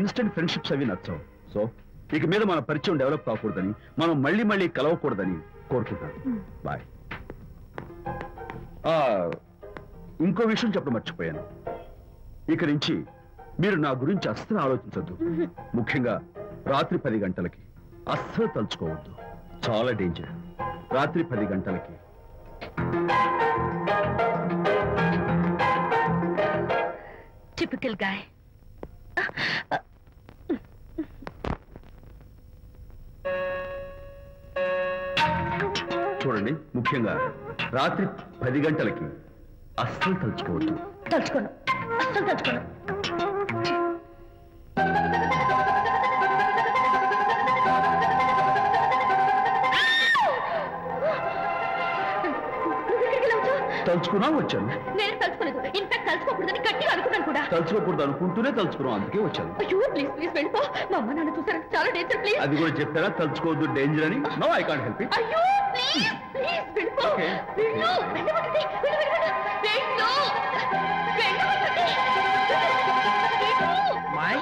Instant friendships అవి నచ్చవు. So ఇక మీద మన పరిచయం డెవలప్ కాకూడదని, మనం మళ్ళీ మళ్ళీ కలవకూడదని కోరుకుంటాను. బాయ్. ఇంకో విషయం చెప్పడం మర్చిపోయాను. ఇక నుంచి మీరు నా గురించి అస్సలు ఆలోచించద్దు. ముఖ్యంగా రాత్రి 10 గంటలకి అస్సలు తలుచుకోవద్దు. చాలా డేంజర్. రాత్రి 10 గంటలకి. Typical guy. చూడండి, ముఖ్యంగా రాత్రి 10 గంటలకి అస్సలు తలుచుకోవద్దు. తలుచుకోను, అస్సలు తలుచుకోను. తలుచుకున్నా వచ్చాను. నేను తలుచుకోలేదు. ఇన్ఫాక్ట్ తలుచుకోకూడదని గట్టిగా అనుకున్నాను కూడా. తలుచుకోకూడదు అనుకుంటూనే తలుచుకున్నాం, అందుకే వచ్చాను. అయ్యో ప్లీజ్ ప్లీజ్ వెళ్ళిపో. మా అమ్మ నాన్న చూసారు, చాలా డేంజర్. ప్లీజ్. అది కూడా చెప్పారా తలుచుకోవద్దు డేంజర్ అని? No, I can't help it. అయ్యో ప్లీజ్ ప్లీజ్ వెళ్ళిపో. వెళ్ళు, వెళ్ళమంటే వెళ్ళు. మాయ్,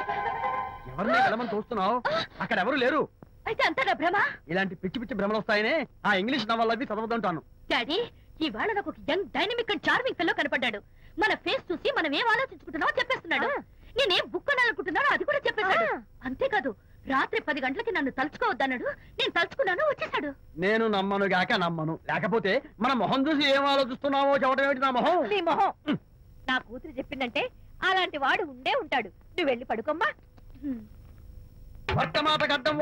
ఎవరిని వెళ్ళమని చూస్తున్నావు? అక్కడ ఎవరు లేరు. అయితే అంతా నా భ్రమ. ఇలాంటి పిచ్చి పిచ్చి భ్రమలు వస్తాయనే ఆ ఇంగ్లీష్ నవల్ అవి చదవదంటాను. డాడీ, ఇవాళ నాకు ఒక young dynamic and charming fellow కనపడ్డాడు. మన ఫేస్ చూసి మనం ఏం ఆలోచించుకుంటున్నామో చెప్పేస్తున్నాడు. నేనేం బుక్ కొనాలనుకుంటున్నానో అది కూడా చెప్పేశాడు. అంతేకాదు, రాత్రి 10 గంటలకి నన్ను తలుచుకోవద్దన్నాడు. నేను తలుచుకున్నాను, వచ్చేసాడు. నేను నమ్మను గాక నమ్మను. లేకపోతే మన మొహం చూసి ఏం ఆలోచిస్తున్నావో చెప్పడం ఏమిటి? నా మొహం నీ మొహం. నా కూతురు చెప్పిందంటే అలాంటి వాడు ఉండే ఉంటాడు. నువ్వు వెళ్ళి పడుకోమ్మా. భర్త మాట గడ్డం